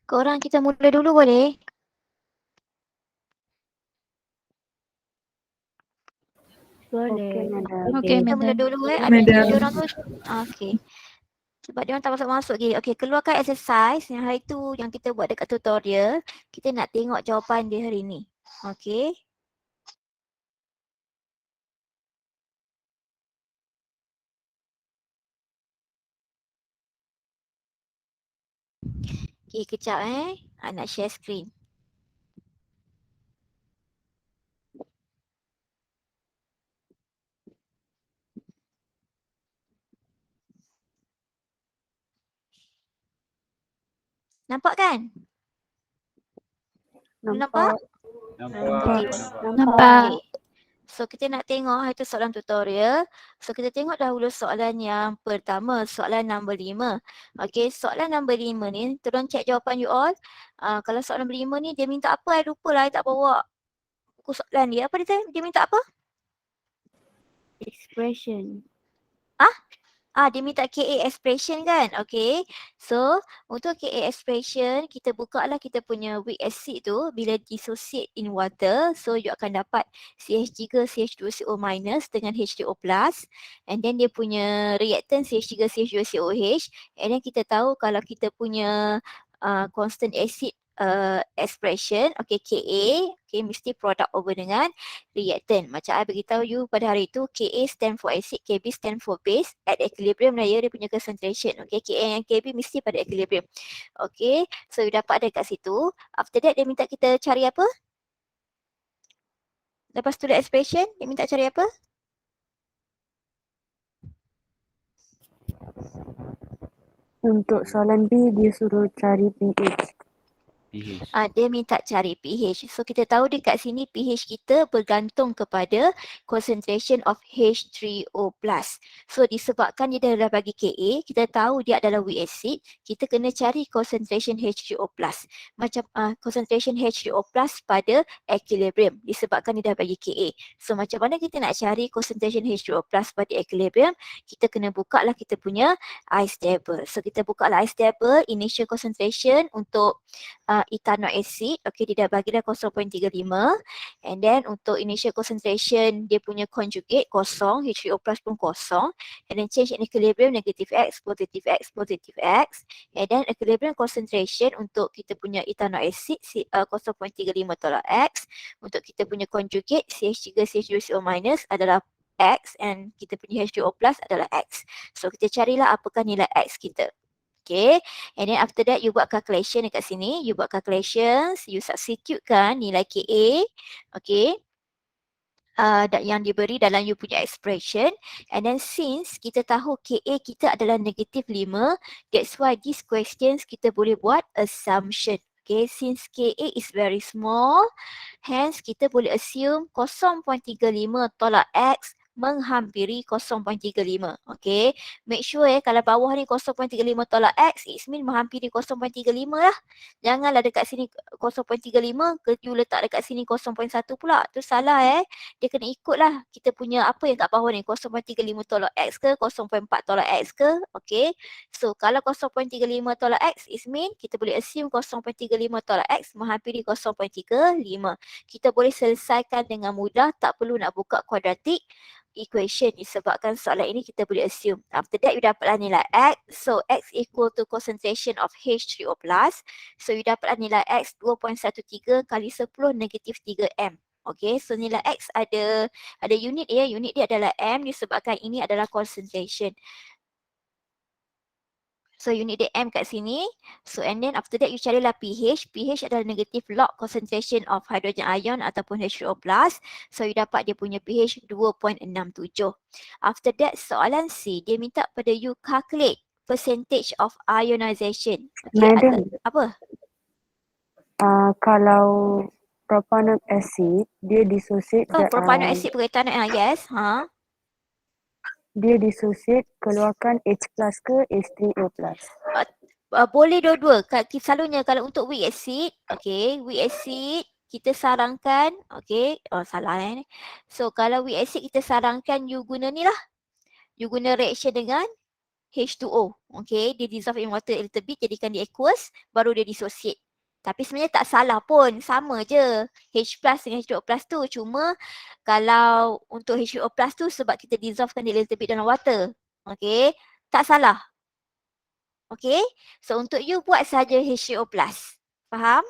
Korang kita mula dulu boleh? Okey, Boleh. madam. Okey, Kita mula madam. dulu Okey, Ada madam. diorang tu. Okey. Sebab diorang tak masuk-masuk lagi. Okey, keluarkan exercise yang hari tu yang kita buat dekat tutorial. Kita nak tengok jawapan dia hari ni. Okey. Okey, kejap nak share screen. Nampak kan? Nampak? Nampak. Nampak. Okey. So kita nak tengok itu soalan tutorial. So kita tengok dahulu soalan yang pertama, soalan nombor 5. Okey, soalan nombor 5 ni, tolong check jawapan you all. Kalau soalan nombor 5 ni dia minta apa? I lupa lah, I tak bawa buku soalan dia. Apa dia minta apa? Expression. Dia minta KA expression kan? Okay. So, untuk KA expression, kita buka lah kita punya weak acid tu. Bila dissociate in water, so you akan dapat CH3 CH2CO- dengan H2O+. And then dia punya reactant CH3 CH2COH. And then kita tahu kalau kita punya constant acid expression, okay, KA, okay, mesti product over dengan reactant. Macam I beritahu you pada hari itu, Ka stand for acid, Kb stand for base. At equilibrium dia punya concentration. Okay, Ka and Kb mesti pada equilibrium. Okay, so you dapat ada kat situ. After that, dia minta kita cari apa? Lepas tu the expression, dia minta cari apa? Untuk soalan B, dia suruh cari pH. Dia minta cari pH. So kita tahu dekat sini pH kita bergantung kepada concentration of H3O+. So disebabkan dia dah bagi Ka, kita tahu dia adalah weak acid, kita kena cari concentration H3O+. Macam concentration H3O+ pada equilibrium disebabkan dia dah bagi Ka. So macam mana kita nak cari concentration H3O+ pada equilibrium? Kita kena buka lah kita punya ice table. So kita buka lah ice table, initial concentration untuk ethanoic acid, okay, dia dah bagi dah 0.35, and then untuk initial concentration dia punya conjugate kosong, H3O+ pun kosong, and then change in equilibrium negative X, positive X, positive X, and then equilibrium concentration untuk kita punya ethanoic acid 0.35 tolak X, untuk kita punya conjugate CH3 CH2CO- adalah X, and kita punya H2O+ adalah X. So kita carilah apakah nilai X kita. Okay, and then after that you buat calculation dekat sini, you buat calculations, you substitutekan nilai Ka, okay, yang diberi dalam you punya expression, and then since kita tahu Ka kita adalah negatif 5, that's why these questions kita boleh buat assumption. Okay, since Ka is very small, hence kita boleh assume 0.35 tolak X menghampiri 0.35. Okay. Make sure kalau bawah ni 0.35 tolak X, it means menghampiri 0.35 lah. Janganlah dekat sini 0.35, you letak dekat sini 0.1 pula. Tu salah Dia kena ikutlah kita punya apa yang kat bawah ni, 0.35 tolak X ke, 0.4 tolak X ke. Okay. So kalau 0.35 tolak X, it means kita boleh assume 0.35 tolak X menghampiri 0.35. Kita boleh selesaikan dengan mudah, tak perlu nak buka quadratic equation disebabkan soalan ini kita boleh assume. After that, you dapatlah nilai X. So, X equal to concentration of H3O+. So, you dapatlah nilai X 2.13 kali 10 negatif 3 M. Okay, so nilai X ada unit unit dia adalah M disebabkan ini adalah concentration. So unit dia M kat sini. So and then after that you carilah pH. pH adalah negative log concentration of hydrogen ion ataupun H2O+. So you dapat dia punya pH 2.67. After that soalan C, dia minta pada you calculate percentage of ionization. Okay, Madam, apa? Kalau propanoic acid, dia dissociate Propanoic acid berkaitan yes. dia dissociate keluarkan H+ ke H3O+. Boleh dua-dua. Selalunya kalau untuk weak acid, okay, weak acid kita sarankan, okay, salah So kalau weak acid kita sarankan you guna ni lah. You guna reaction dengan H2O. Okay, dia dissolve in water a little bit, jadikan dia aqueous, baru dia dissociate. Tapi sebenarnya tak salah pun, sama je H plus dengan H2O plus tu. Cuma kalau untuk H2O plus tu sebab kita dissolvekan dia a little bit dalam water. Okay, tak salah. Okay, so untuk you buat saja H2O plus. Faham?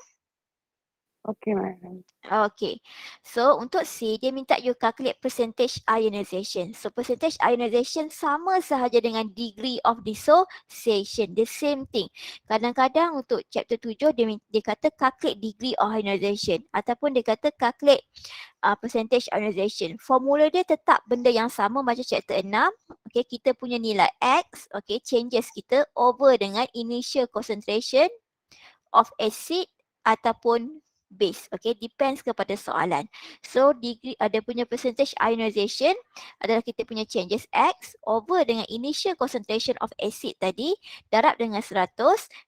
Okay, madam. Okay, so untuk C, dia minta you calculate percentage ionization. So percentage ionization sama sahaja dengan degree of dissociation. The same thing. Kadang-kadang untuk chapter 7, dia kata calculate degree of ionization. Ataupun dia kata calculate percentage ionization. Formula dia tetap benda yang sama macam chapter 6. Okay, kita punya nilai X, okay, changes kita over dengan initial concentration of acid ataupun base. Okay, depends kepada soalan. So degree ada punya percentage ionization adalah kita punya changes X over dengan initial concentration of acid tadi darab dengan 100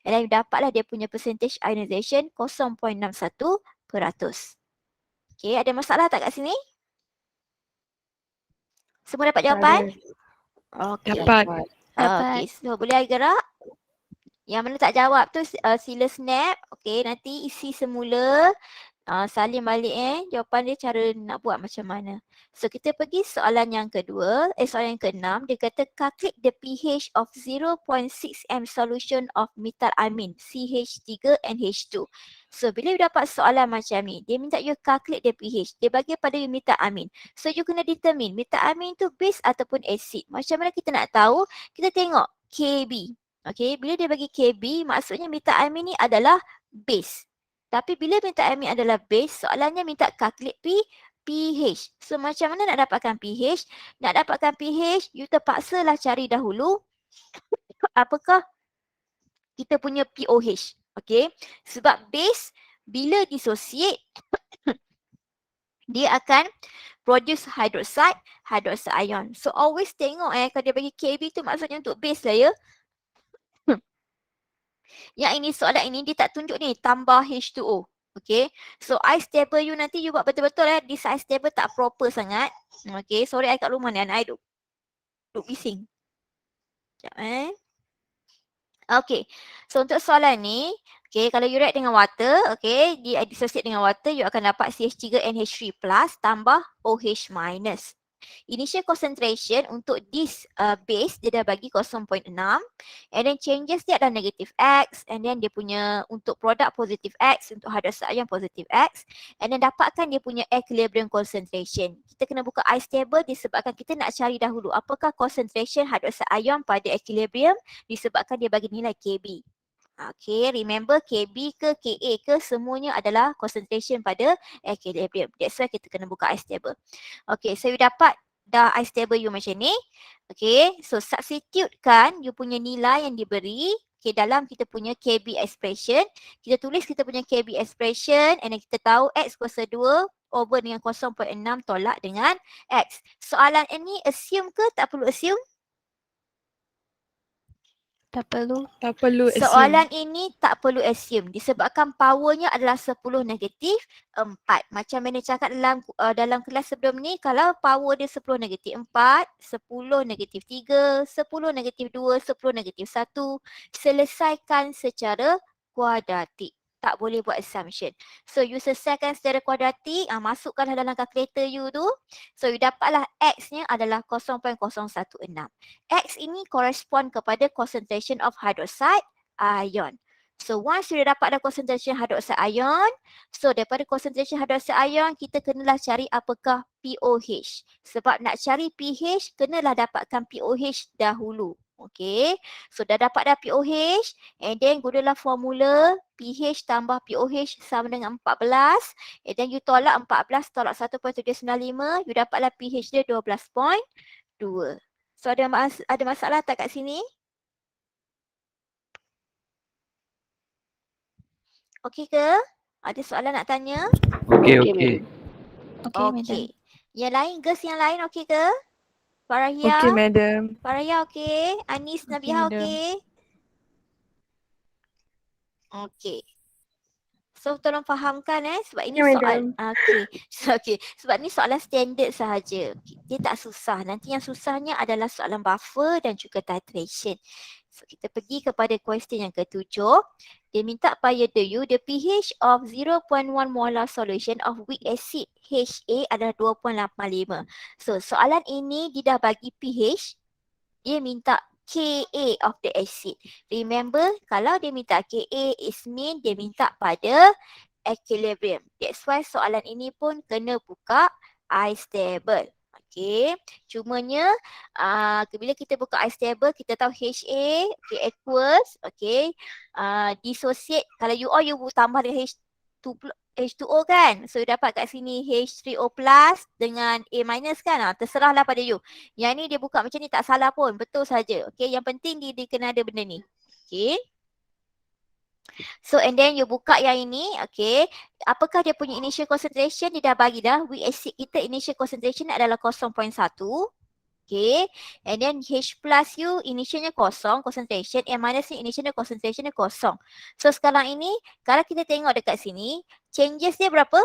and then dapatlah dia punya percentage ionization 0.61%. Okay, ada masalah tak kat sini? Semua dapat jawapan? Okay. Dapat. Okay, so boleh gerak? Yang mana tak jawab tu sila snap. Okay, nanti isi semula. Salin balik jawapan dia cara nak buat macam mana. So kita pergi soalan yang kedua, soalan yang keenam. Dia kata calculate the pH of 0.6 m solution of methylamine CH3NH2. So bila you dapat soalan macam ni, dia minta you calculate the pH. Dia bagi pada you methylamine. So you kena determine methylamine tu base ataupun acid. Macam mana kita nak tahu? Kita tengok Kb. Okay, bila dia bagi Kb, maksudnya methylamine ni adalah base. Tapi bila methylamine adalah base, soalannya minta calculate pH. So macam mana nak dapatkan pH? Nak dapatkan pH, you terpaksalah cari dahulu apakah kita punya pOH. Okay, sebab base bila dissociate, dia akan produce hydroxide ion. So always tengok kalau dia bagi Kb tu maksudnya untuk base lah ya. Yang ini soalan ini dia tak tunjuk ni tambah H2O. Okay. So ice table you nanti you buat betul-betul This ice table tak proper sangat. Okay. Sorry I kat rumah ni anak I duk bising. Sekejap Okay. So untuk soalan ni. Okay. Kalau you react dengan water. Okay. Dissociate dengan water. You akan dapat CH3NH3 plus tambah OH minus. Initial concentration untuk this base dia dah bagi 0.6 and then changes dia adalah negative X and then dia punya untuk produk positive X, untuk hydroxide ion positive X and then dapatkan dia punya equilibrium concentration. Kita kena buka ice table disebabkan kita nak cari dahulu apakah concentration hydroxide ion pada equilibrium disebabkan dia bagi nilai Kb. Okay, remember Kb ke Ka ke semuanya adalah concentration pada equilibrium. That's why kita kena buka ice table. Okay, so you dapat dah ice table you macam ni. Okay, so substitutekan you punya nilai yang diberi dalam kita punya Kb expression. Kita tulis kita punya Kb expression and then kita tahu X kuasa 2 over dengan 0.6 tolak dengan X. Soalan ini assume ke tak perlu assume? Tak perlu assume. Soalan ini tak perlu assume disebabkan powernya adalah 10 negatif 4. Macam mana cakap dalam kelas sebelum ni, kalau power dia 10 negatif 4, 10 negatif 3, 10 negatif 2, 10 negatif 1, selesaikan secara kuadratik. Tak boleh buat assumption. So you selesaikan secara kuadratik, masukkanlah dalam kalkulator you tu. So you dapatlah X-nya adalah 0.016. X ini correspond kepada concentration of hydroxide ion. So once you dah dapat dah concentration hydroxide ion, so daripada concentration hydroxide ion kita kenalah cari apakah pOH. Sebab nak cari pH kenalah dapatkan pOH dahulu. Okay, so dah dapat dah pOH and then gunalah formula pH tambah pOH sama dengan 14 and then you tolak 14 tolak 1.795, you dapatlah pH dia 12.2. So ada masalah tak kat sini? Okey ke? Ada soalan nak tanya? Okey. Okey. Yang lain, girls yang lain okey ke? Farahia? Okey, madam. Farahia okey? Anis, Nabiha okey? Okey. So tolong fahamkan sebab ini Ya, soal madam. okey. Sebab ni soalan standard sahaja. Dia tak susah. Nanti yang susahnya adalah soalan buffer dan juga titration. So kita pergi kepada question yang ketujuh. Dia minta pada you the pH of 0.1 molar solution of weak acid HA adalah 2.85. So soalan ini dia dah bagi pH, dia minta Ka of the acid. Remember, kalau dia minta Ka, it mean dia minta pada equilibrium. That's why soalan ini pun kena buka ice table. Okay. Cumanya, bila kita buka ice table, kita tahu HA, equals, dissociate. Kalau you tambah dengan H2O kan. So, you dapat kat sini H3O plus dengan A minus kan. Terserahlah pada you. Yang ni dia buka macam ni tak salah pun. Betul saja. Okay. Yang penting dia kena ada benda ni. Okay. So and then you buka yang ini, okay. Apakah dia punya initial concentration? Dia dah bagi dah. Weak acid kita initial concentration adalah 0.1. Okay. And then H plus you initialnya kosong, concentration. And minus ni initialnya concentrationnya kosong. So sekarang ini, kalau kita tengok dekat sini, changes dia berapa?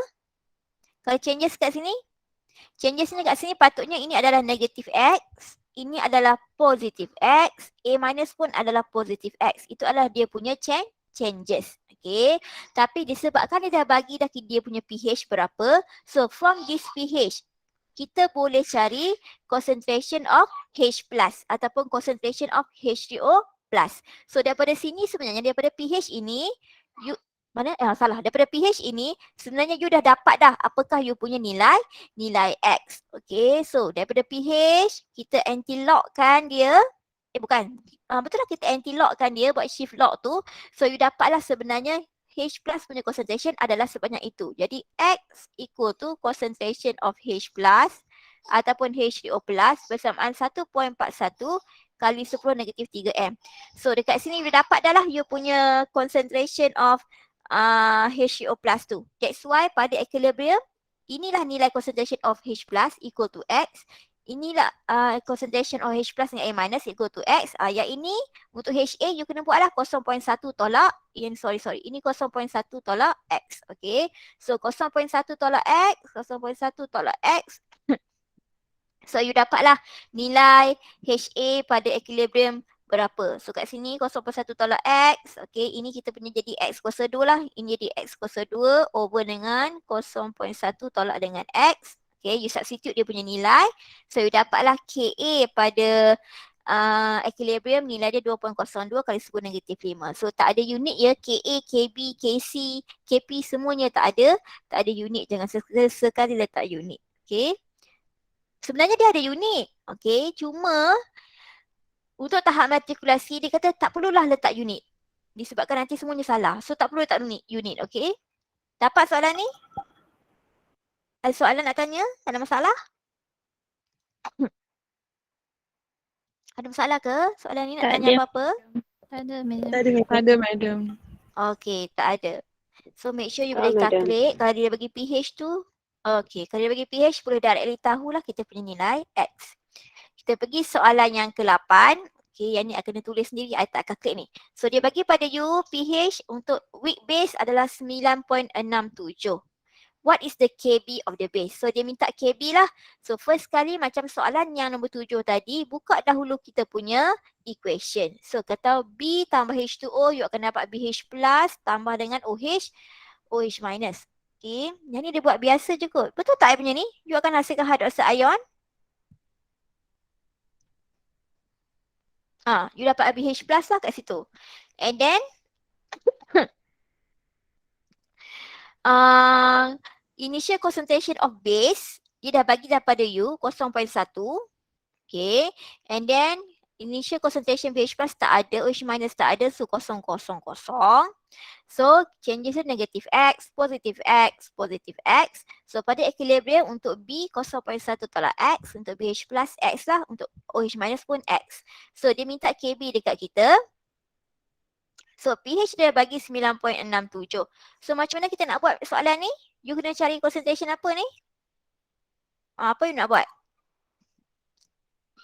Kalau changes kat sini, changes ni kat sini patutnya ini adalah negative X. Ini adalah positive X. A minus pun adalah positive X. Itu adalah dia punya changes. Okay. Tapi disebabkan dia dah bagi dah dia punya pH berapa. So from this pH, kita boleh cari concentration of H plus ataupun concentration of H3O plus. So daripada sini sebenarnya daripada pH ini, daripada pH ini sebenarnya you dah dapat dah apakah you punya nilai X. Okay, so daripada pH kita anti-lockkan dia. Betul lah kita anti-lockkan dia buat shift lock tu. So you dapatlah sebenarnya H plus punya concentration adalah sebanyak itu. Jadi X equal to concentration of H plus ataupun H3O plus bersamaan 1.41 kali 10 negatif 3M. So dekat sini you dapat dah lah you punya concentration of H3O plus tu. That's why pada equilibrium, inilah nilai concentration of H plus equal to X. Inilah concentration of H plus dengan A minus equal to X. Yang ini untuk HA you kena buatlah 0.1 tolak. Ini 0.1 tolak X. Okay. So 0.1 tolak X, 0.1 tolak X. So you dapatlah nilai HA pada equilibrium berapa. So kat sini 0.1 tolak X. Okay, ini kita punya jadi X kuasa 2 lah. Ini jadi X kuasa 2 over dengan 0.1 tolak dengan X. Okay, you substitute dia punya nilai. So you dapatlah Ka pada equilibrium nilai dia 2.02 kali 10 negatif 5. So tak ada unit ya. Ka, Kb, Kc, Kp semuanya tak ada. Tak ada unit. Jangan sekali letak unit. Okay. Sebenarnya dia ada unit. Okay. Cuma untuk tahap matrikulasi dia kata tak perlulah letak unit. Disebabkan nanti semuanya salah. So tak perlu letak unit. Okay. Dapat soalan ni? Ada soalan nak tanya? Ada masalah? Ada masalah ke? Soalan ni nak Tak tanya ada. apa-apa? Tak ada, madam. Tak ada, madam. Okay, tak ada. So make sure you Ah, boleh madam. calculate. Kalau dia bagi pH tu, okay. Kalau dia bagi pH, boleh directly tahulah kita punya nilai X. Kita pergi soalan yang ke-8. Okay, yang ni akan tulis sendiri. I tak calculate ni. So dia bagi pada you pH untuk weak base adalah 9.67. What is the Kb of the base? So dia minta Kb lah. So first kali macam soalan yang nombor 7 tadi, buka dahulu kita punya equation. So kata B tambah H2O, you akan dapat BH plus tambah dengan OH, OH minus. Okay, yang ni dia buat biasa je kot. Betul tak I punya ni? You akan hasilkan hydroxide ion. You dapat BH plus lah kat situ. And then initial concentration of base, dia dah bagi daripada you 0.1. Okay. And then initial concentration BH plus tak ada, OH minus tak ada, so 0.0.0. So changes negative X, positive X, positive X. So pada equilibrium untuk B 0.1 tolak X, untuk BH plus X lah, untuk OH minus pun X. So dia minta Kb dekat kita. So pH dia bagi 9.67. So macam mana kita nak buat soalan ni? You kena cari concentration apa ni? Apa you nak buat?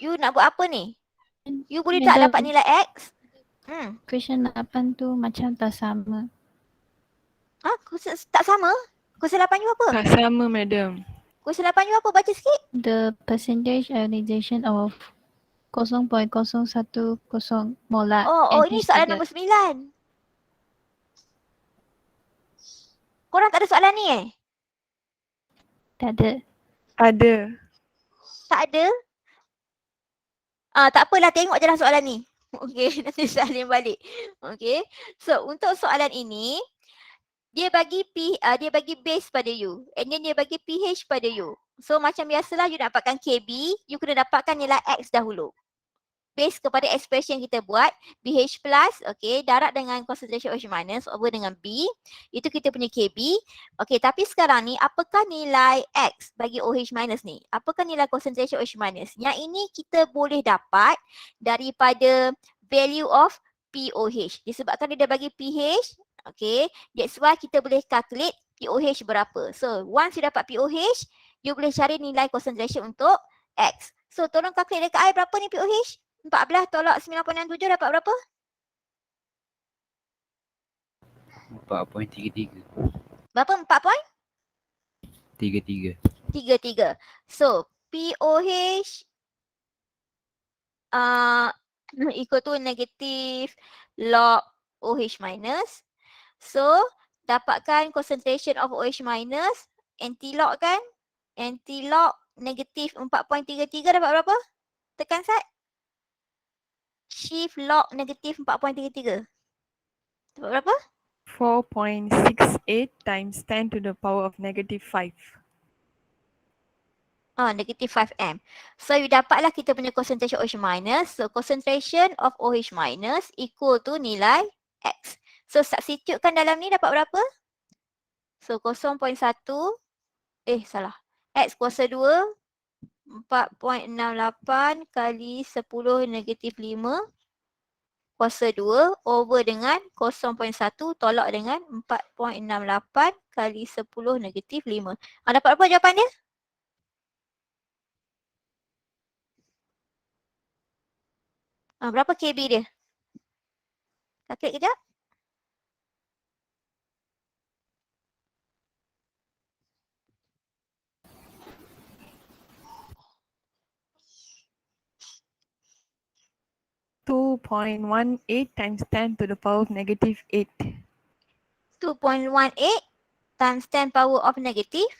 You nak buat apa ni? You boleh tak dapat nilai X? Question 8 tu macam tak sama. Tak sama? Kuasa 8 you apa? Tak sama, madam. Kuasa 8 you apa? Baca sikit. The percentage ionization of 0.010 molar Oh, ini soalan NH3. nombor 9. Korang tak ada soalan ni Tak ada. Ada. Tak ada? Tak apalah, tengok je lah soalan ni. Okey, nanti salin balik. Okey. So, untuk soalan ini, dia bagi dia bagi base pada you. And then dia bagi pH pada you. So, macam biasalah you nak dapatkan KB, you kena dapatkan nilai X dahulu. Base kepada expression yang kita buat, BH plus, okay, darat dengan concentration OH minus over dengan B, itu kita punya KB. Okay, tapi sekarang ni, apakah nilai X bagi OH minus ni? Apakah nilai concentration OH minus? Yang ini kita boleh dapat daripada value of POH. Disebabkan dia dah bagi pH, okay, that's why kita boleh calculate POH berapa. So, once you dapat POH, you boleh cari nilai concentration untuk X. So, tolong calculate dekat I berapa ni POH? 14 tolak 9.67 dapat berapa? 4.33. Berapa? 33. 4.33. So, POH equal to negative log OH minus. So, dapatkan concentration of OH minus, anti-log kan? Anti-log negatif 4.33 dapat berapa? Tekan sat. Shift log negatif 4.33. Dapat berapa? 4.68 times 10 to the power of negative 5. Negative 5M. So, you dapatlah kita punya concentration OH minus. So, concentration of OH minus equal to nilai X. So, substitutekan dalam ni dapat berapa? So, 0.1. Salah. X kuasa 2. 4.68 kali 10 negatif 5 kuasa 2 over dengan 0.1 tolak dengan 4.68 kali 10 negatif 5. Dapat berapa jawapan dia? Berapa KB dia? Calculate kejap. (2.18 times 10 to the power of negative 8). 2.18 times 10 power of negative 8.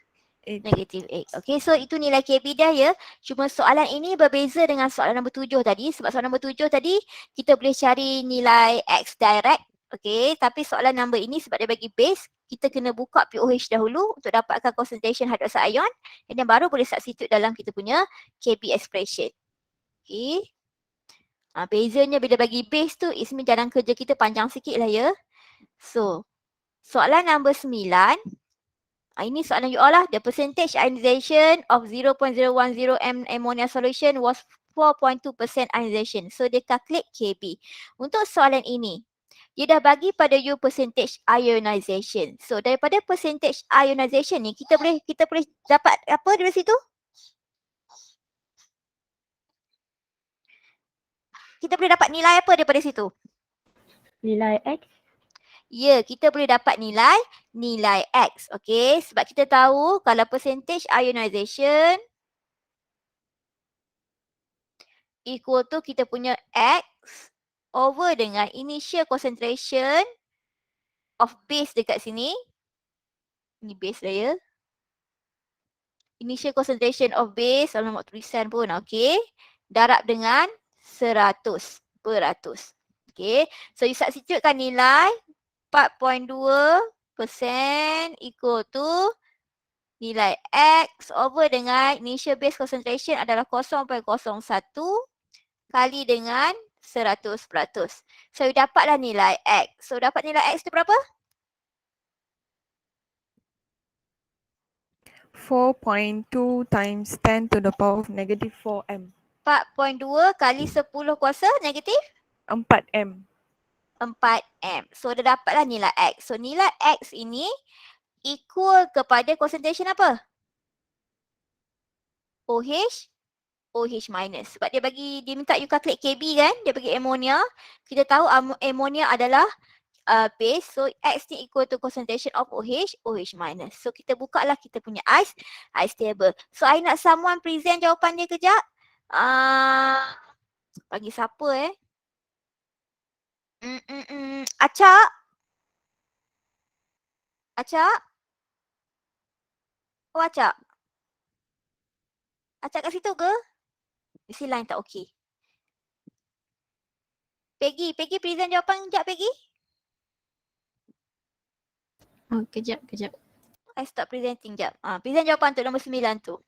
negative 8. Okay, so itu nilai KB dia ya. Cuma soalan ini berbeza dengan soalan nombor 7 tadi. Sebab soalan nombor 7 tadi kita boleh cari nilai X direct. Okay, tapi soalan nombor ini sebab dia bagi base, kita kena buka POH dahulu untuk dapatkan concentration hydroxide ion. Dan baru boleh substitute dalam kita punya KB expression. Okay. Bezanya bila bagi base tu, it means jalan kerja kita panjang sikit lah ya. So, soalan nombor 9. Ini soalan you all lah. The percentage ionization of 0.010 m ammonia solution was 4.2% ionization. So, dia calculate KB. Untuk soalan ini, dia dah bagi pada you percentage ionization. So, daripada percentage ionization ni, kita boleh dapat apa dari situ? Kita boleh dapat nilai apa daripada situ? Nilai X. Ya, kita boleh dapat nilai X. Okay, sebab kita tahu kalau percentage ionization equal to kita punya X over dengan initial concentration of base dekat sini. Ini base lah ya. Initial concentration of base, alamak tulisan pun, okay. Darab dengan 100%. Okay, so you substitutekan nilai 4.2% equal to nilai X over dengan initial base concentration adalah 0.01 kali dengan 100%. So, you dapatlah nilai X. So, dapat nilai X tu berapa? 4.2 times 10 to the power of negative 4m. 4.2 kali 10 kuasa negatif 4m. 4M. So, dia dapatlah nilai X. So, nilai X ini equal kepada concentration apa? OH minus. Sebab dia minta you calculate KB kan? Dia bagi ammonia. Kita tahu ammonia adalah base. So X ni equal to concentration of OH, OH minus. So kita buka lah kita punya ice table. So I nak someone present jawapan dia kejap. Bagi siapa Acak? Acak? Oh Acak? Acak kat situ ke? Mesti line tak okey. Peggy present jawapan kejap Peggy. Oh, kejap. I stop presenting jap. Present jawapan untuk nombor 9 tu.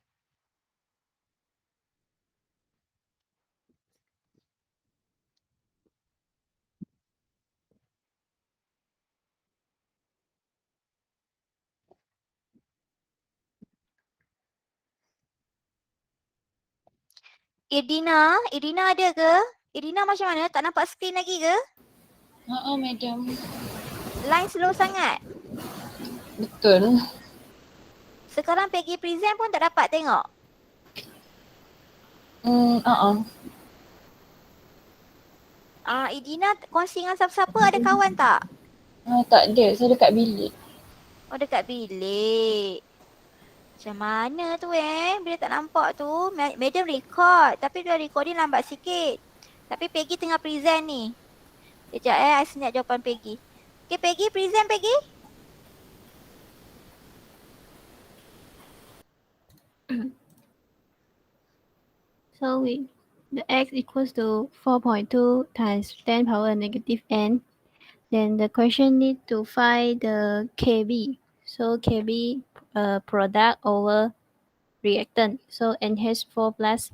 Irdina ada ke? Irdina macam mana? Tak nampak screen lagi ke? Madam. Line slow sangat. Betul. Sekarang Peggy present pun tak dapat tengok. Irdina kongsi dengan siapa-siapa, ada kawan tak? Tak ada. Saya dekat bilik. Oh dekat bilik. Macam mana tu bila tak nampak tu. Madam record tapi dia recording lambat sikit. Tapi Peggy tengah present ni. Sekejap I senyap jawapan Peggy. Okay Peggy, present Peggy. So the X equals to 4.2 times 10 power negative n. Then the question need to find the Kb. So Kb product over reactant. So NH4 plus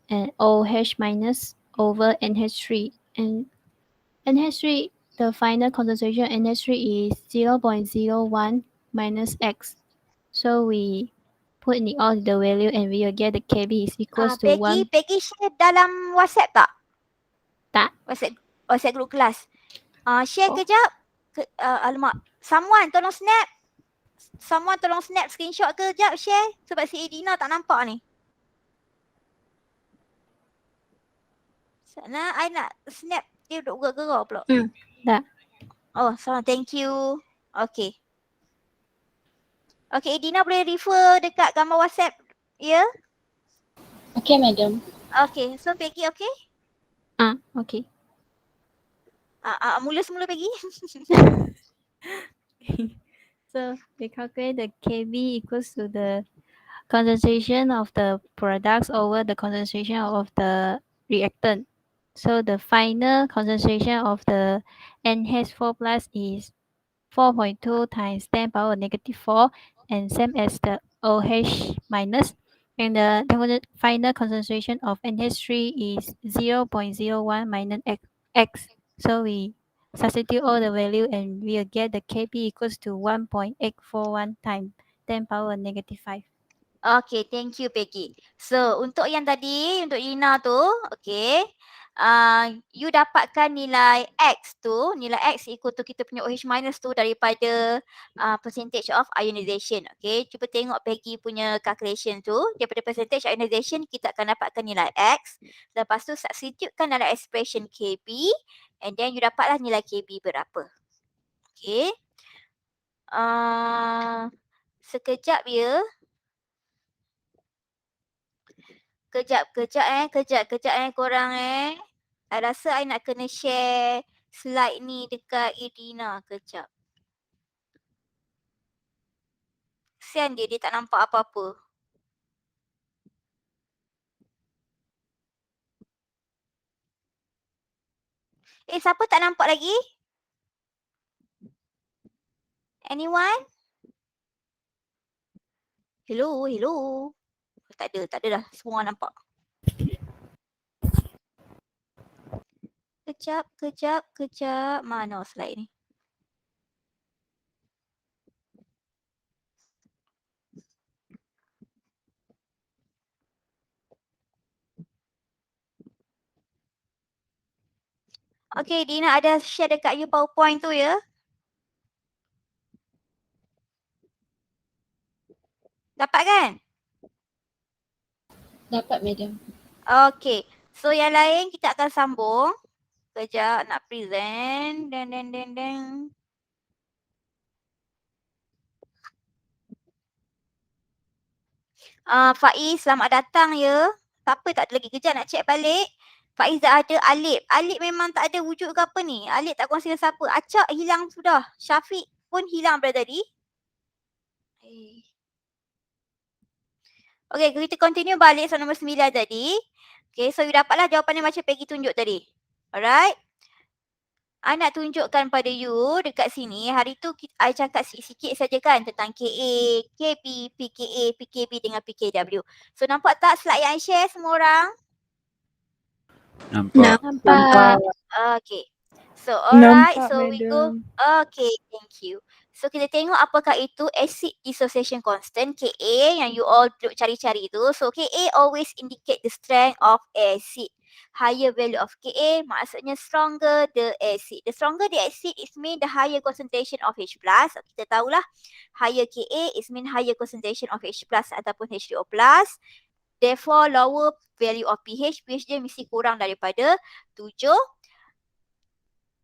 and OH minus over NH3. And NH3, the final concentration NH3 is 0.01 minus X. So we put in all the value and we will get the Kb is equals to 1. Peggy share dalam WhatsApp tak? Tak. WhatsApp group kelas. Share kejap. Alamak. Someone tolong snap screenshot kejap share. Sebab si Edina tak nampak ni. Sana I nak snap. Dia duduk gerak-gerak pula. Dah. Oh, salah. Thank you. Okay. Okay, Edina boleh refer dekat gambar WhatsApp. Ya? Okay, madam. Okay. So, Peggy okay? Okay. Mula semula Peggy. So we calculate the Kb equals to the concentration of the products over the concentration of the reactant. So the final concentration of the NH4 plus is 4.2 times 10 power negative 4 and same as the OH minus. And the final concentration of NH3 is 0.01 minus X. So we substitute all the value and we'll get the Kb equals to 1.841 times 10 power negative 5. Okay, thank you Peggy. So, untuk yang tadi, untuk Ina tu, okay. You dapatkan nilai X tu, nilai X equal to kita punya OH minus tu daripada percentage of ionization. Okay, cuba tengok Peggy punya calculation tu. Daripada percentage ionization, kita akan dapatkan nilai X. Lepas tu, substitutekan dalam expression Kb. And then you dapatlah nilai Kb berapa. Okay. Sekejap ya. Kejap korang I rasa I nak kena share slide ni dekat Edina kejap. Kesian dia tak nampak apa-apa. Siapa tak nampak lagi? Anyone? Hello. Tak ada dah. Semua orang nampak. Kejap. Mana slide ni? Okay, Dina ada share dekat you PowerPoint tu ya. Dapat kan? Dapat, madam. Okay. So yang lain kita akan sambung Kejap nak present. Dan. Faiz, selamat datang ya. Tak apa, tak ada lagi. Kejap nak check balik. Faiz dah ada. Alip. Alip memang tak ada wujud ke apa ni? Alip tak kongsi dengan siapa. Acak hilang sudah. Syafiq pun hilang pada tadi. Okay, kita continue balik soal nombor 9 tadi. Okay, so you dapatlah jawapan yang macam Peggy tunjuk tadi. Alright. I nak tunjukkan pada you dekat sini. Hari tu I cakap sikit-sikit saja kan tentang KA, KB, PKA, PKB dengan PKW. So nampak tak slide yang I share semua orang? Nampak. Okay. So alright, Nampak, so we go. madam. Okay, thank you. So kita tengok apakah itu acid dissociation constant Ka yang you all duk cari-cari tu. So Ka always indicate the strength of acid. Higher value of Ka maksudnya stronger the acid. The stronger the acid is mean the higher concentration of H+. Kita tahulah higher Ka is mean higher concentration of H+ ataupun H2O+. Therefore lower value of pH. pH dia mesti kurang daripada 7.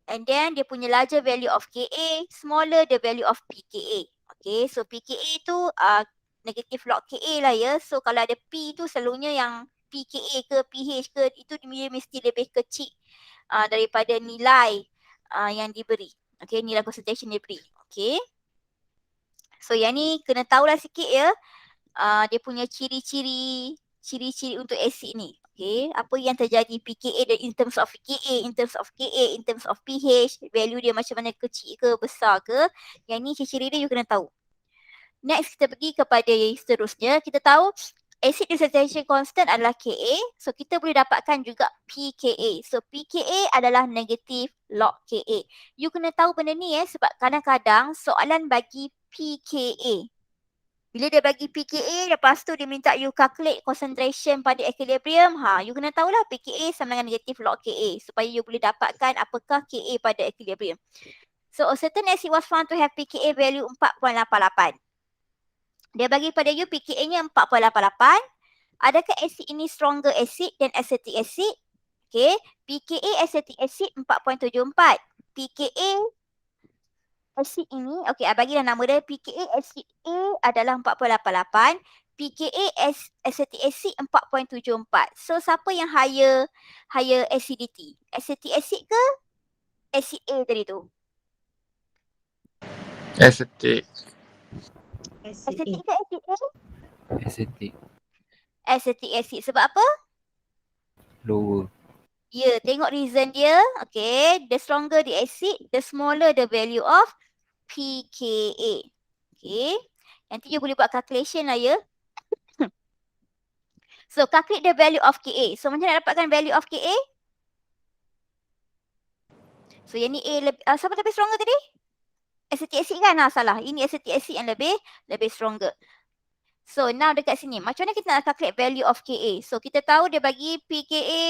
And then dia punya larger value of Ka, smaller the value of pKa. Okay, so pKa tu negative log Ka lah ya. So kalau ada P tu selalunya yang pKa ke pH ke itu dia mesti lebih kecil daripada nilai yang diberi. Okay, nilai concentration diberi. Okay. So yang ni kena tahulah sikit ya. Dia punya ciri-ciri untuk asid ni. Okay, apa yang terjadi PKA in terms of Ka, in terms of Ka, in terms of pH, value dia macam mana, kecil ke, besar ke. Yang ni ciri-ciri dia you kena tahu. Next kita pergi kepada yang seterusnya. Kita tahu acid dissociation constant adalah Ka. So kita boleh dapatkan juga pKa. So pKa adalah negative log Ka. You kena tahu benda ni sebab kadang-kadang soalan bagi pKa. Bila dia bagi pKa, lepas tu dia minta you calculate concentration pada equilibrium. You kena tahulah pKa sama dengan negative log Ka supaya you boleh dapatkan apakah Ka pada equilibrium. So a certain acid was found to have pKa value 4.88. Dia bagi pada you pKa-nya 4.88. Adakah acid ini stronger acid than acetic acid? Okay, pKa acetic acid 4.74. pKa acid ini, okay, bagilah nama dia. pKa acid A adalah 4.88. pKa acetic acid 4.74. So siapa yang higher acidity? Acetic acid ke acid A tadi tu? Acetic. Acetic ke acid A? Acetic. Acetic acid. Sebab apa? Lower. Ya, tengok reason dia. Okay, the stronger the acid, the smaller the value of pKa. Okay, nanti you boleh buat calculation lah ya. So calculate the value of Ka. So macam nak dapatkan value of Ka? So yang ni A lebih, siapa lebih stronger tadi? Acetic acid kan? Salah. Ini acetic acid yang lebih stronger. So now dekat sini, macam mana kita nak calculate value of Ka? So kita tahu dia bagi pKa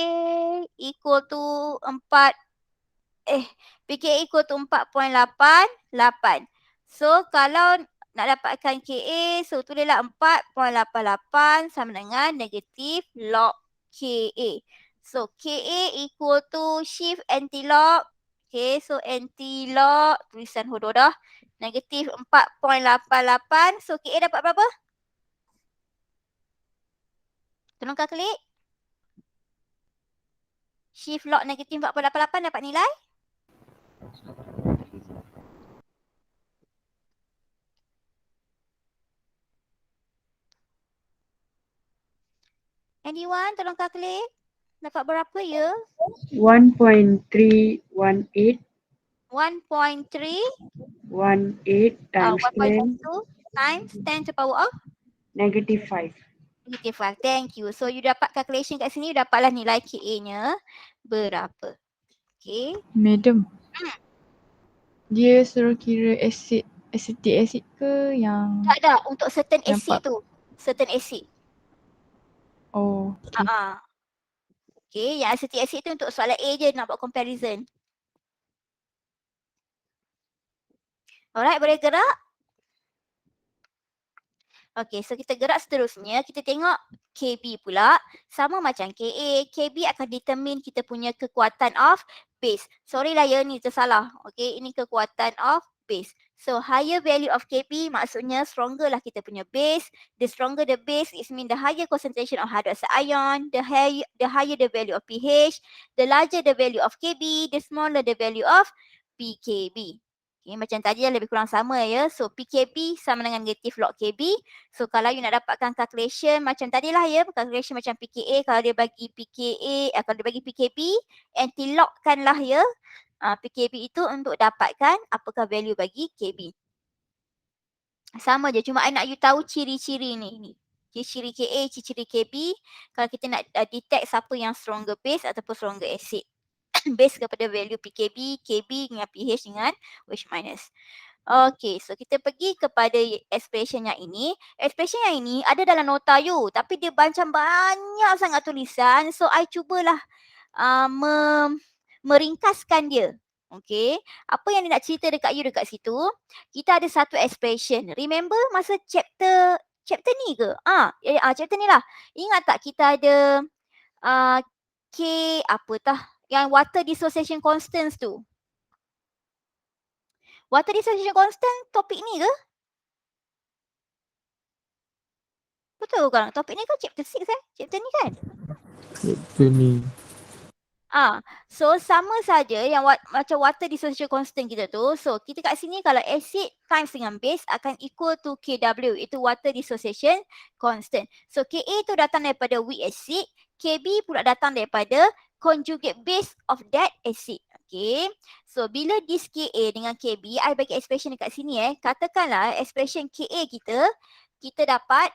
equal to 4.88. So kalau nak dapatkan Ka, so tulislah 4.88 sama dengan negatif log Ka. So Ka equal to shift anti-log. Okay, so anti-log, tulisan huruf dah. Negatif 4.88. So Ka dapat berapa? Tolong calculate. Shift log negatif 4.88 dapat nilai? Anyone tolong calculate. Dapat berapa ya? 1.318 1.3 times 10 1.2 times 10 to power of negative 5. negative 5. Thank you. So you dapat calculation kat sini, you dapatlah nilai Ka-nya berapa. Okay. Madam. Dia suruh kira acetic acid ke yang Tak ada untuk certain Nampak. acid tu. Certain acid. oh okay. Okay, yang acetic acid tu untuk soalan A je nak buat comparison. Alright, boleh gerak? Okay, so kita gerak seterusnya. Kita tengok KB pula. Sama macam KA. KB akan determine kita punya kekuatan of base. Sorry lah ya, ni tersalah. Okay, ini kekuatan of base. So, higher value of KB maksudnya stronger lah kita punya base. The stronger the base, it means the higher concentration of hydroxide ion. The higher the value of pH. The larger the value of KB. The smaller the value of PKB. Okay, macam tadi dah lebih kurang sama ya. So PKB sama dengan negatif log KB. So kalau you nak dapatkan calculation macam tadilah ya. Calculation macam PKA. Kalau dia bagi PKA, kalau dia bagi PKB, anti-logkan lah ya. PKB itu untuk dapatkan apakah value bagi KB. Sama je. Cuma I nak you tahu ciri-ciri ni. Ciri-ciri KA, ciri-ciri KB. Kalau kita nak detect siapa yang stronger base ataupun stronger acid. Base kepada value PKB, KB dengan pH dengan OH minus. Okay, so kita pergi kepada expression yang ini. Expression yang ini ada dalam nota you. Tapi dia macam banyak sangat tulisan. So, I cubalah meringkaskan dia. Okay, apa yang dia nak cerita dekat you dekat situ. Kita ada satu expression. Remember masa chapter ni ke? Chapter ni lah. Ingat tak kita ada K apa tah? Yang water dissociation constants tu. Water dissociation constant topik ni ke? Betul kan? Topik ni kan chapter 6 Chapter ni kan? Chapter ni. So sama saja yang macam water dissociation constant kita tu. So kita kat sini kalau acid times dengan base akan equal to KW. Itu water dissociation constant. So Ka tu datang daripada weak acid. Kb pula datang daripada conjugate base of that acid. Okay. So bila this Ka dengan Kb, I bagi expression dekat sini Katakanlah expression Ka kita dapat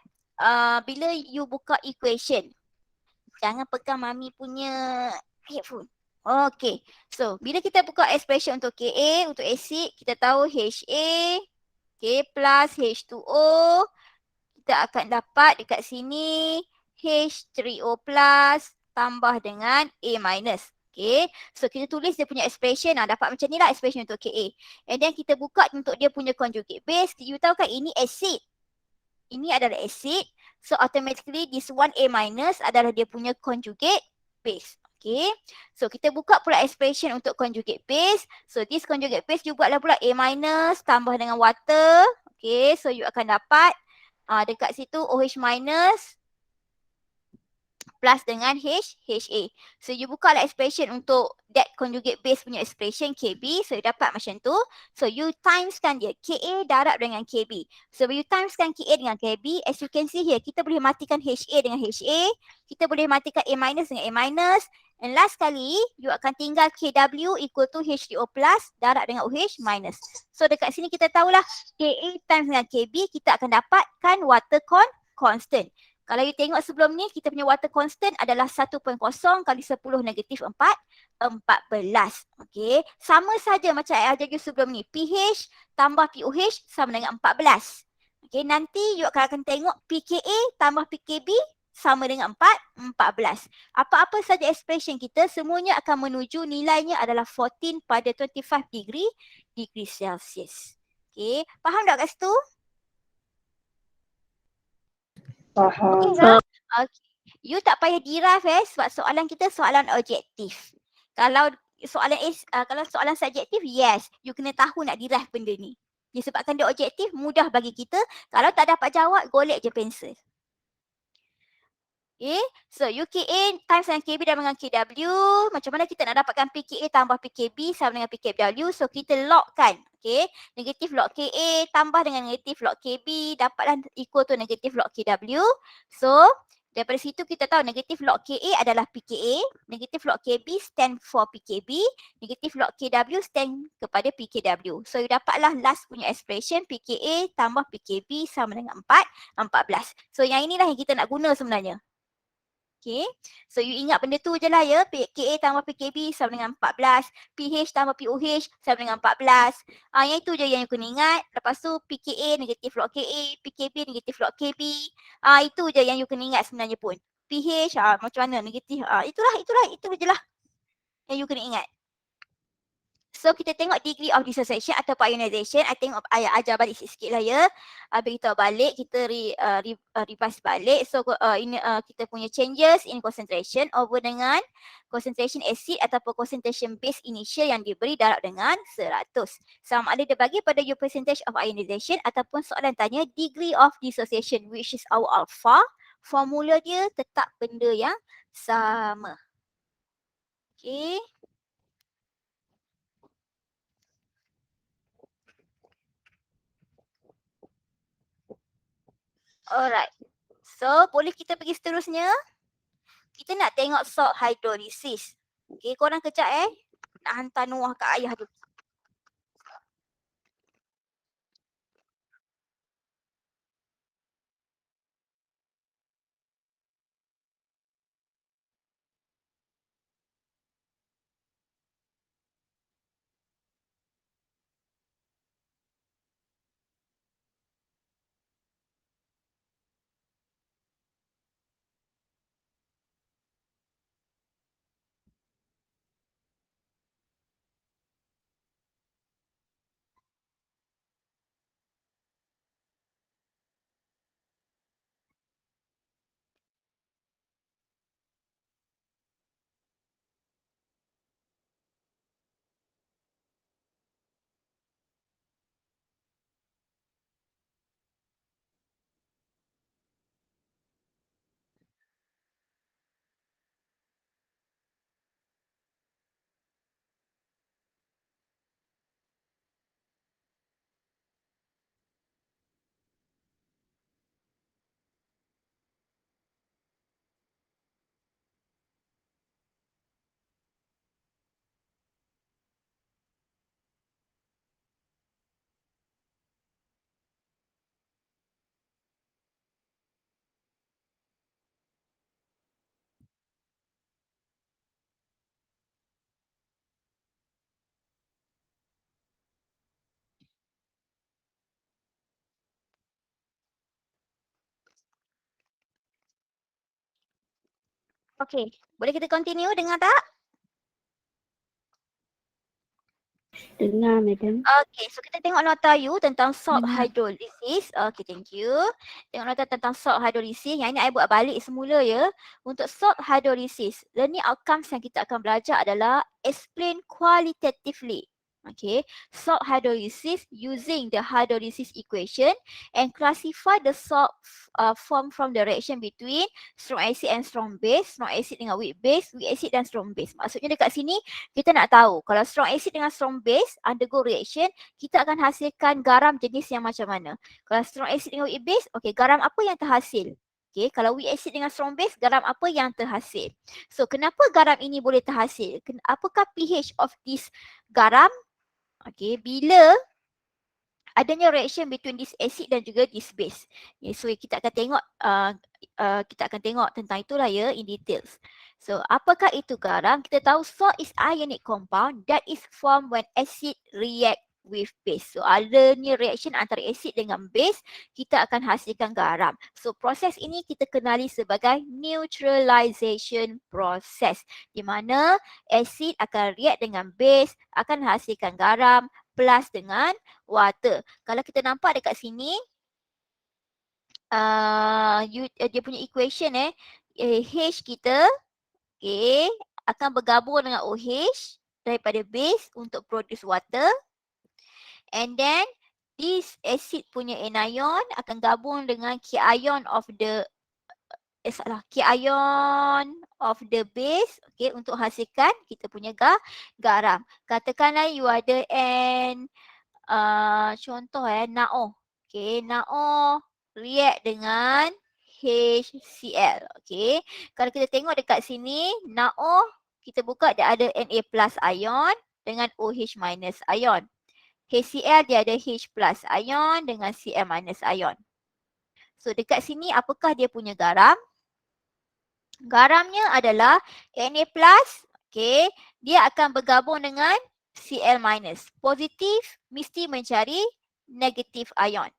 bila you buka equation. Jangan pegang mami punya headphone. Okay. So bila kita buka expression untuk Ka, untuk acid, kita tahu Ha, K plus H2O. Kita akan dapat dekat sini H3O plus tambah dengan A minus. Okay. So kita tulis dia punya expression. Dapat macam ni lah expression untuk Ka. And then kita buka untuk dia punya conjugate base. You tahu kan ini acid. Ini adalah acid. So automatically this one A minus adalah dia punya conjugate base. Okay. So kita buka pula expression untuk conjugate base. So this conjugate base you buatlah pula A minus tambah dengan water. Okay. So you akan dapat dekat situ OH minus plus dengan HA. So you buka lah expression untuk that conjugate base punya expression KB. So you dapat macam tu. So you timeskan dia. Ka darab dengan KB. So when you timeskan Ka dengan KB, as you can see here, kita boleh matikan HA dengan HA. Kita boleh matikan A minus dengan A minus. And last kali, you akan tinggal KW equal to H3O plus darab dengan OH minus. So dekat sini kita tahulah Ka times dengan KB, kita akan dapatkan water constant. Kalau you tengok sebelum ni, kita punya water constant adalah 1.0 kali 10 negatif 4, 14. Okay. Sama saja macam I ajar you sebelum ni. pH tambah POH sama dengan 14. Okay. Nanti you akan tengok PKA tambah PKB sama dengan 14. Apa-apa saja expression kita, semuanya akan menuju nilainya adalah 14 pada 25 degree Celsius. Okay. Faham tak kat situ? Faham. Okay tak? Okay. You tak payah derive sebab soalan kita soalan objektif. Kalau soalan subjektif, yes, you kena tahu nak derive benda ni. Disebabkan dia objektif, mudah bagi kita. Kalau tak dapat jawab, golek je pensel. Okay, so UKA times dengan KB dan dengan KW. Macam mana kita nak dapatkan PKA tambah PKB sama dengan PKW? So kita logkan. Okay, negatif log KA tambah dengan negatif log KB dapatlah equal to negatif log KW. So daripada situ kita tahu negatif log KA adalah PKA. Negatif log KB stand for PKB. Negatif log KW stand kepada PKW. So you dapatlah last punya expression PKA tambah PKB sama dengan 14. So yang inilah yang kita nak guna sebenarnya. Okay, so you ingat benda tu je lah ya. Ka tambah PKB sama dengan 14. pH tambah POH sama dengan 14. Yang itu je yang you kena ingat. Lepas tu PKA negatif log Ka, PKB negatif log KB. Itu je yang you kena ingat sebenarnya pun. pH macam mana negatif. Itu je lah yang you kena ingat. So kita tengok degree of dissociation atau ionization. I tengok ayah ajar balik sikit lah ya. Beritahu balik, kita revise balik. So ini kita punya changes in concentration over dengan concentration acid ataupun concentration base initial yang diberi darab dengan 100. Sama ada dia bagi pada you percentage of ionization ataupun soalan tanya degree of dissociation, which is our alpha. Formula dia tetap benda yang sama. Okay. Alright. So, boleh kita pergi seterusnya. Kita nak tengok salt hydrolysis. Okay, korang kejap Nak hantar Noah kat ayah dulu. Okay, boleh kita continue, dengar tak? Dengar, Madam. Okay, so kita tengok nota you tentang salt hydrolysis. Okay, thank you. Tengok nota tentang salt hydrolysis. Yang ini I buat balik semula ya. Untuk salt hydrolysis, learning outcomes yang kita akan belajar adalah explain qualitatively. Okay, salt hydrolysis using the hydrolysis equation and classify the salt form from the reaction between strong acid and strong base, strong acid dengan weak acid dan strong base. Maksudnya dekat sini kita nak tahu kalau strong acid dengan strong base undergo reaction, kita akan hasilkan garam jenis yang macam mana. Kalau strong acid dengan weak base, okay, garam apa yang terhasil? Okay, kalau weak acid dengan strong base, garam apa yang terhasil? So, kenapa garam ini boleh terhasil? Apakah pH of this garam? Okay, bila adanya reaction between this acid dan juga this base. Okay, so kita akan tengok tentang itulah ya in details. So, apakah itu garam? Kita tahu salt is ionic compound that is formed when acid react with base. So, adanya reaction antara acid dengan base, kita akan hasilkan garam. So, proses ini kita kenali sebagai neutralization process. Di mana acid akan react dengan base, akan hasilkan garam plus dengan water. Kalau kita nampak dekat sini, dia punya equation H kita akan bergabung dengan OH daripada base untuk produce water. And then this acid punya anion akan gabung dengan cation of the cation of the base untuk hasilkan kita punya garam. Katakanlah you ada contoh NaO. NaO react dengan HCl. Kalau kita tengok dekat sini, NaO kita buka dia ada Na plus ion dengan OH minus ion. HCl dia ada H plus ion dengan Cl minus ion. So dekat sini apakah dia punya garam? Garamnya adalah Na plus, dia akan bergabung dengan Cl minus. Positif mesti mencari negatif ion.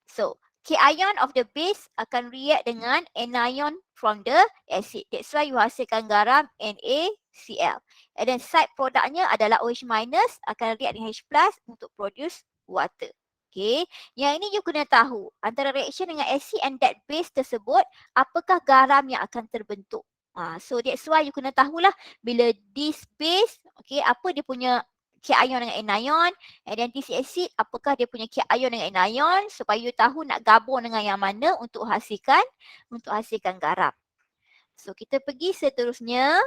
So, cation of the base akan react dengan anion from the acid. That's why you hasilkan garam NaCl. And then side produknya adalah OH minus akan react dengan H plus untuk produce water. Okay. Yang ini you kena tahu antara reaction dengan acid and that base tersebut, apakah garam yang akan terbentuk. So that's why you kena tahulah bila this base, okay, apa dia punya K-ion dengan anion, and then this acid, apakah dia punya K-ion dengan anion, supaya you tahu nak gabung dengan yang mana untuk hasilkan garam. So kita pergi seterusnya.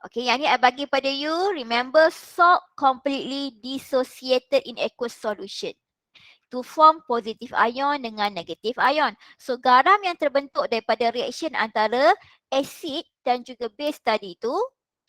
Okay, yang ni I bagi pada you, remember salt completely dissociated in aqueous solution to form positive ion dengan negative ion. So garam yang terbentuk daripada reaction antara acid dan juga base tadi tu,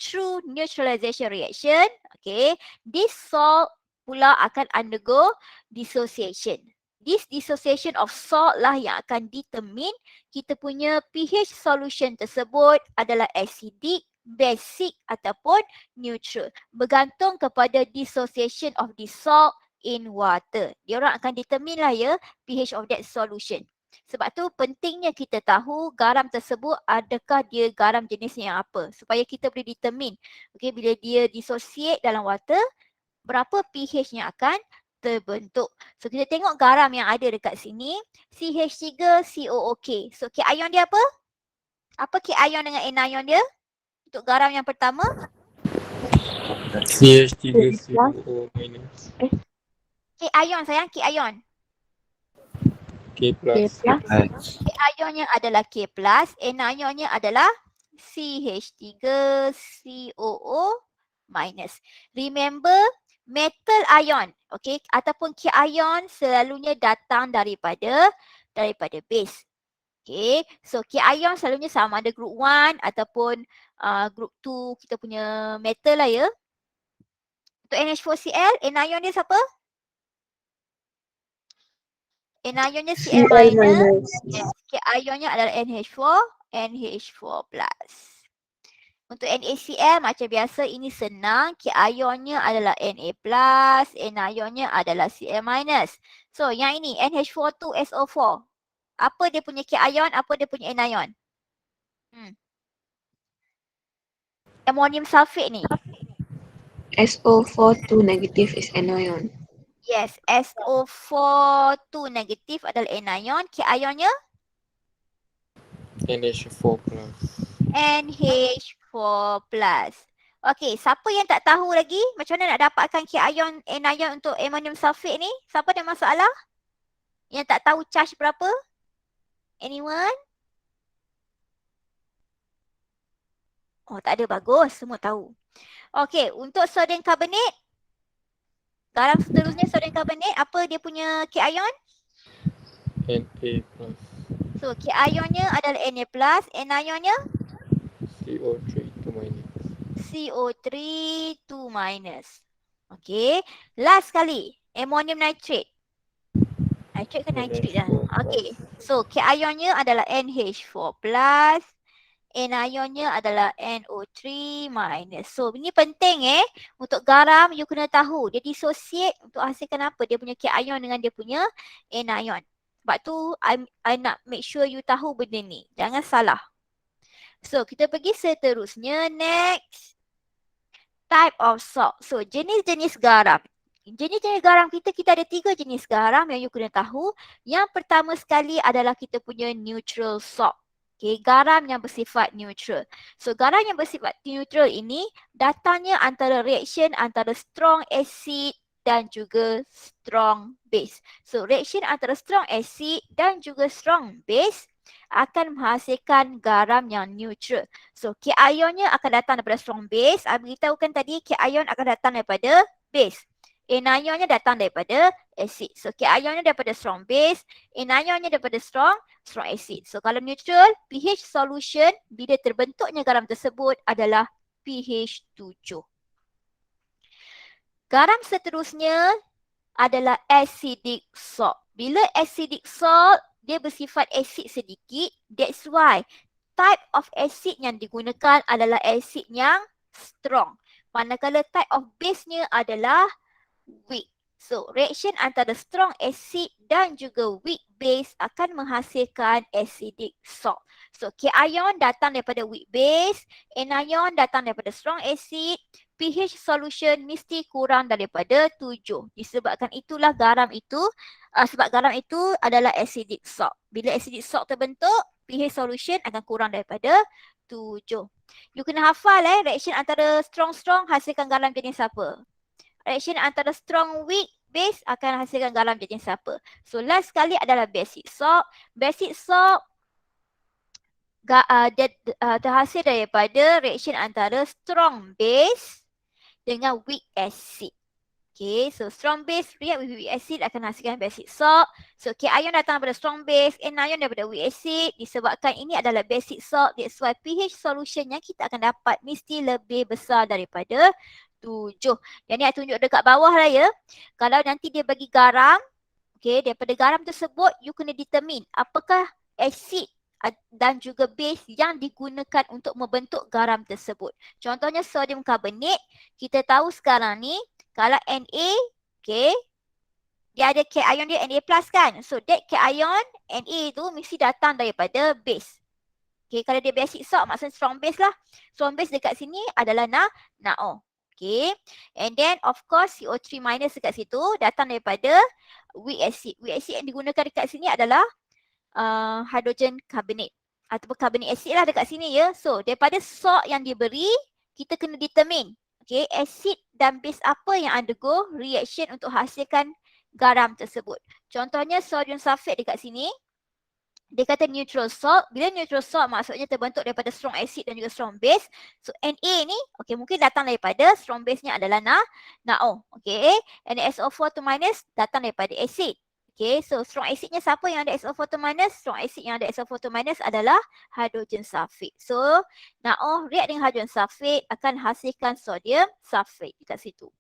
through neutralization reaction, okay, this salt pula akan undergo dissociation. This dissociation of salt lah yang akan determine kita punya pH solution tersebut adalah acidic, basic ataupun neutral. Bergantung kepada dissociation of the salt in water. Diorang akan determine lah ya pH of that solution. Sebab tu pentingnya kita tahu garam tersebut adakah dia garam jenis yang apa. Supaya kita boleh determine, okay, bila dia dissociate dalam water, berapa pH yang akan terbentuk. So kita tengok garam yang ada dekat sini, CH3COOK. So K-ion dia apa? Apa K-ion dengan anion dia? Untuk garam yang pertama. CH3COO minus. K-ion sayang, K-ion. K plus. K-ionnya adalah K plus, anionnya adalah CH3COO minus. Remember, metal ion, okay, ataupun K-ion selalunya datang daripada base. Okay, so K-ion selalunya sama ada group 1 ataupun group 2 kita punya metal lah ya. Untuk NH4Cl, anion dia siapa? Anionnya Cl minus. Yes, K-ionnya adalah NH4 plus. Untuk NaCl macam biasa ini senang. K-ionnya adalah Na plus, anionnya adalah Cl minus. So yang ini NH42SO4. Apa dia punya K-ion, apa dia punya anion? Ammonium sulfate ni. SO4 2 negative is anion. Yes, SO4 2 negatif adalah anion. K-ionnya NH4 plus. NH4 plus. Okey, siapa yang tak tahu lagi macam mana nak dapatkan K-ion anion untuk ammonium sulfate ni? Siapa ada masalah? Yang tak tahu charge berapa? Anyone? Oh, tak ada, bagus. Semua tahu. Okey, untuk sodium carbonate, garam seterusnya sodium carbonate, apa dia punya K-ion? Na plus. So, K-ionnya adalah Na plus, anionnya CO3 2 minus. CO3 2 minus. Okey, last sekali, ammonium nitrate. Nitrate ke nitrate dah? Okey, so K-ionnya adalah NH4 plus, anionnya adalah NO3 minus. So ini penting untuk garam you kena tahu dia dissociate untuk hasilkan apa dia punya K-ion dengan dia punya anion. Sebab tu I nak make sure you tahu benda ni. Jangan salah. So kita pergi seterusnya, next. Type of salt. So jenis-jenis garam. Jenis-jenis garam kita ada 3 jenis garam yang you kena tahu. Yang pertama sekali adalah kita punya neutral salt. Okay, garam yang bersifat neutral. So garam yang bersifat neutral ini datangnya antara reaction antara strong acid dan juga strong base. So reaction antara strong acid dan juga strong base akan menghasilkan garam yang neutral. So K-ionnya akan datang daripada strong base. I beritahukan tadi K-ion akan datang daripada base. Anionnya datang daripada acid. So K-ionnya daripada strong base, anionnya daripada strong acid. So kalau neutral, pH solution bila terbentuknya garam tersebut adalah pH 7. Garam seterusnya adalah acidic salt. Bila acidic salt, dia bersifat asid sedikit. That's why type of acid yang digunakan adalah acid yang strong. Manakala type of base-nya adalah weak. So, reaction antara strong acid dan juga weak base akan menghasilkan acidic salt. So, cation datang daripada weak base, anion datang daripada strong acid, pH solution mesti kurang daripada 7. Disebabkan itulah garam itu, sebab garam itu adalah acidic salt. Bila acidic salt terbentuk, pH solution akan kurang daripada 7. You kena hafal reaction antara strong-strong hasilkan garam jenis apa. Reaction antara strong weak base akan hasilkan garam jenis apa. So last sekali adalah basic salt. Basic salt terhasil daripada reaction antara strong base dengan weak acid. Okay, so strong base react with weak acid akan hasilkan basic salt. So cation datang daripada strong base, anion daripada weak acid. Disebabkan ini adalah basic salt, that's why pH solution yang kita akan dapat mesti lebih besar daripada 7. Yang ni saya tunjuk dekat bawah lah ya. Kalau nanti dia bagi garam, okay, daripada garam tersebut you kena determine apakah acid dan juga base yang digunakan untuk membentuk garam tersebut. Contohnya sodium carbonate, kita tahu sekarang ni kalau Na, okay, dia ada cation dia Na plus kan. So that cation Na tu mesti datang daripada base. Okay, kalau dia basic salt maksudnya strong base lah. Strong base dekat sini adalah NaO. Okay, and then of course CO3 minus dekat situ datang daripada weak acid. Weak acid yang digunakan dekat sini adalah hydrogen carbonate ataupun carbonic acid lah dekat sini ya. So daripada salt yang diberi, kita kena determine okay, acid dan base apa yang undergo reaction untuk hasilkan garam tersebut. Contohnya sodium sulfate dekat sini, dia kata neutral salt. Bila neutral salt maksudnya terbentuk daripada strong acid dan juga strong base. So Na ni okay, mungkin datang daripada strong base-nya adalah NaO. Okay, and SO4 tu minus datang daripada acid. Okay, so strong acidnya siapa yang ada SO4 tu minus? Strong acid yang ada SO4 tu minus adalah hydrogen sulfate. So NaO react dengan hydrogen sulfate akan hasilkan sodium sulfate dekat situ.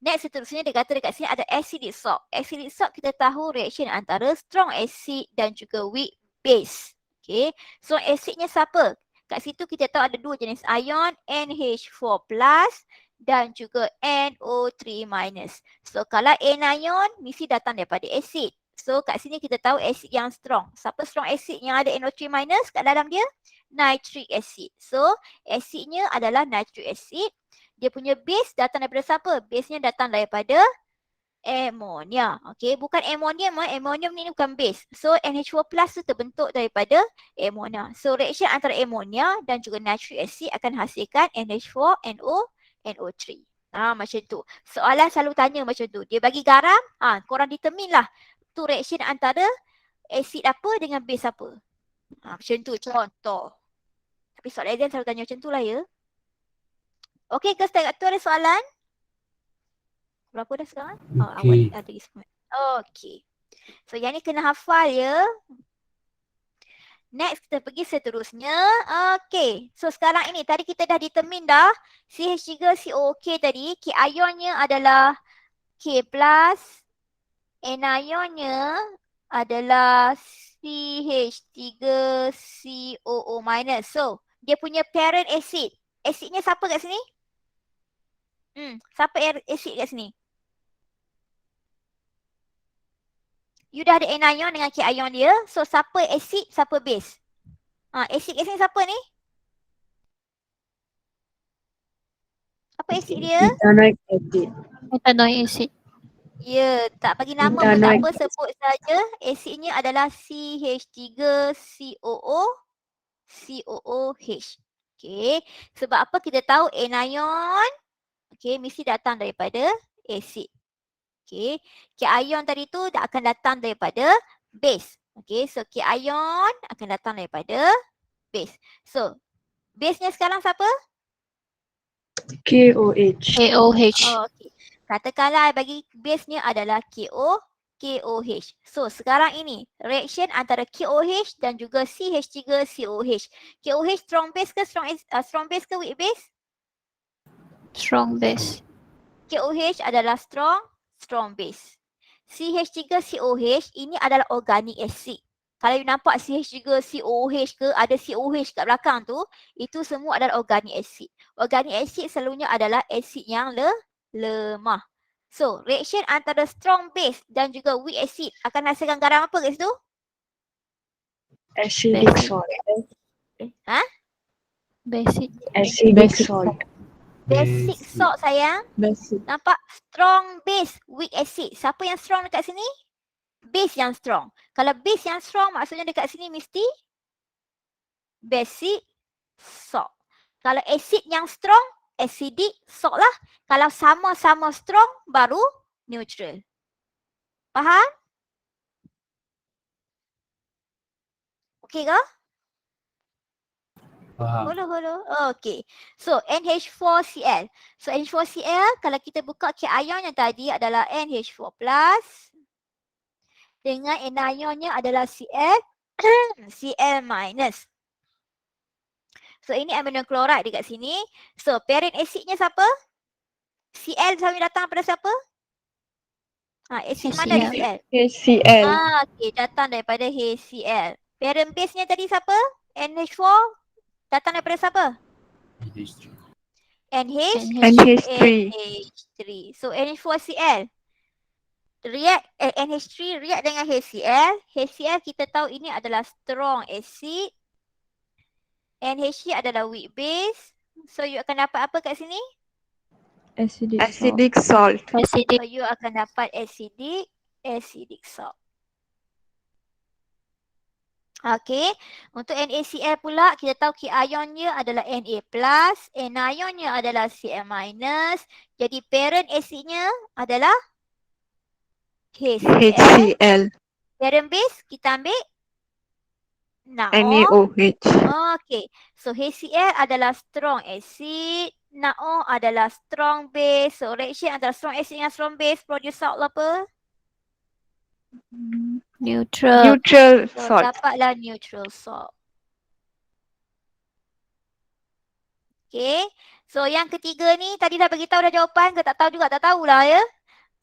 Next seterusnya dia kata dekat sini ada acidic salt. Acidic salt kita tahu reaction antara strong acid dan juga weak base. Okay, so acidnya siapa? Kat situ kita tahu ada dua jenis ion, NH4+ dan juga NO3-. So kalau anion mesti datang daripada acid. So kat sini kita tahu acid yang strong. Siapa strong acid yang ada NO3- kat dalam dia? Nitric acid. So acidnya adalah nitric acid. Dia punya base datang daripada siapa? Base-nya datang daripada ammonia. Okay, bukan ammonium. Ammonium ni bukan base. So NH4+ tu terbentuk daripada ammonia. So reaction antara ammonia dan juga nitric acid akan hasilkan NH4, NO3. Macam tu. Soalan selalu tanya macam tu. Dia bagi garam, korang determine lah tu reaction antara acid apa dengan base apa. Macam tu contoh. Tapi soalan exam selalu tanya macam tu lah ya. Okey ke setakat tu ada soalan? Berapa dah sekarang? Awal ada ismet. Okey. So yang ni kena hafal ya. Next kita pergi seterusnya. Okey. So sekarang ini tadi kita dah determine dah CH3COOK tadi. K-ionnya adalah K+. Anionnya adalah CH3COO-. So dia punya parent acid. Acidnya siapa kat sini? Siapa acid kat sini? You dah ada anion dengan K-ion dia. So siapa acid, siapa base? Acid kat sini siapa ni? Apa acid dia? Ethanoic acid. Ethanoic acid. Ya, tak bagi nama pun tak apa, sebut saja. Acidnya adalah CH3COOH. Okay, sebab apa kita tahu anion, okay, mesti datang daripada acid. Okay, K-ion tadi tu akan datang daripada base. Okay, so K-ion akan datang daripada base. So, base-nya sekarang siapa? KOH. KOH. Okay. Katakanlah bagi base-nya adalah KOH. So sekarang ini reaction antara KOH dan juga CH3COOH. KOH strong base ke strong base ke weak base? Strong base. KOH adalah strong base. CH3COOH ini adalah organic acid. Kalau you nampak CH3COOH ke ada COH kat belakang tu, itu semua adalah organic acid. Organic acid selalunya adalah acid yang lemah. So, reaction antara strong base dan juga weak acid akan hasilkan garam apa kat situ? Acidic Basic. salt. Ha? Basic. Acidic salt. Basic salt sayang. Basic. Nampak? Strong base, weak acid. Siapa yang strong dekat sini? Base yang strong. Kalau base yang strong maksudnya dekat sini mesti basic salt. Kalau acid yang strong, acidic salt lah. Kalau sama-sama strong, baru neutral. Faham? Okey ke? Faham. Holo. Okey. So, NH4Cl. So, NH4Cl, kalau kita buka K ion yang tadi adalah NH4+. Dengan anionnya adalah Cl, Cl-. So, ini amino chloride dekat sini. So, parent acidnya siapa? Cl selalu datang daripada siapa? Acid mana ada Cl? HCl. Okey, datang daripada HCl. Parent base-nya tadi siapa? NH4 datang daripada siapa? NH3. So NH4Cl react NH3 react dengan HCl. HCl kita tahu ini adalah strong acid. NH3 adalah weak base. So you akan dapat apa kat sini? Acidic salt. Acidic. So you akan dapat acidic salt. Okey, untuk NaCl pula kita tahu K-ionnya adalah Na+, anionnya adalah Cl-. Jadi parent acidnya adalah HCl. HCl. Parent base kita ambil NaOH. NaOH. Okey, so HCl adalah strong acid, NaOH adalah strong base. So reaction antara strong acid dengan strong base produce salt apa? Neutral. Neutral So salt. dapatlah neutral salt. Okay. So yang ketiga ni tadi dah bagi tahu dah jawapan ke tak tahu juga, tak tahulah ya.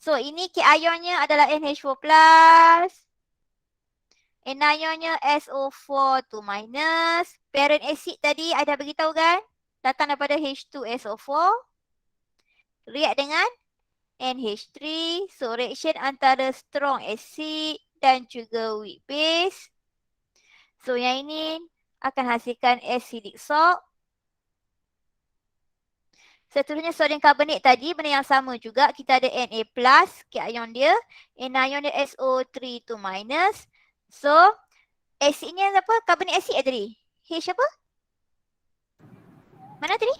So ini K-ionnya adalah NH4+. Anionnya SO4 2-. Parent acid tadi I dah bagi tahu kan? Datang daripada H2SO4. React dengan NH3. So reaction antara strong acid dan juga weak base. So yang ini akan hasilkan acidic salt. Seterusnya sodium karbonat tadi benda yang sama juga. Kita ada Na+, K-ion dia. Anion dia SO3 2-. So acidnya apa? Karbonat acid tadi. H apa? Mana tadi?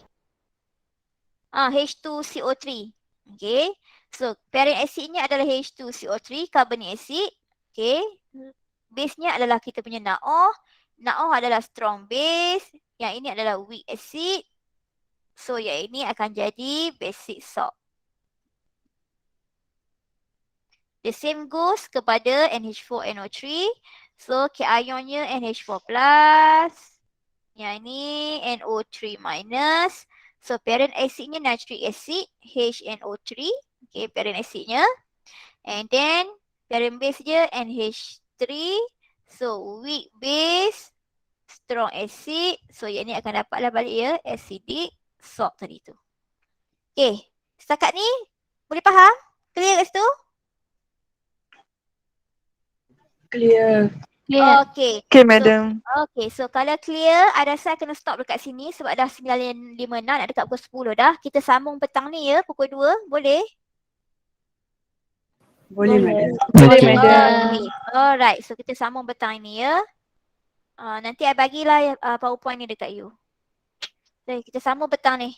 H2CO3. Okay. So parent acidnya adalah H2CO3, karbonat acid. Okay. Base-nya adalah kita punya NaOH. NaOH adalah strong base. Yang ini adalah weak acid. So yang ini akan jadi basic salt. The same goes kepada NH4NO3. So K-ionnya NH4+. Yang ini NO3-. So parent acidnya nitric acid, HNO3. Okay, parent acidnya. And then parent base dia NH3. So weak base, strong acid. So yang ni akan dapatlah balik ya acidic salt tadi tu. Okay, setakat ni boleh faham? Clear kat situ? Clear. Clear. Okay. Okay, madam. Okay, so kalau clear, I rasa I kena stop dekat sini sebab dah 9.56, nak dekat pukul 10 dah. Kita sambung petang ni ya, pukul 2. Boleh? Boleh, madam. Boleh, Okay. madam. Okay. Alright, so kita sambung petang ini ya. Nanti I bagilah PowerPoint ni dekat you. Okay, kita sambung petang ni.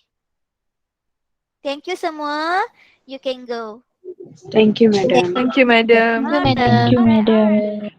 Thank you semua. You can go. Thank you, madam. Thank you, madam. Thank you, madam. Alright.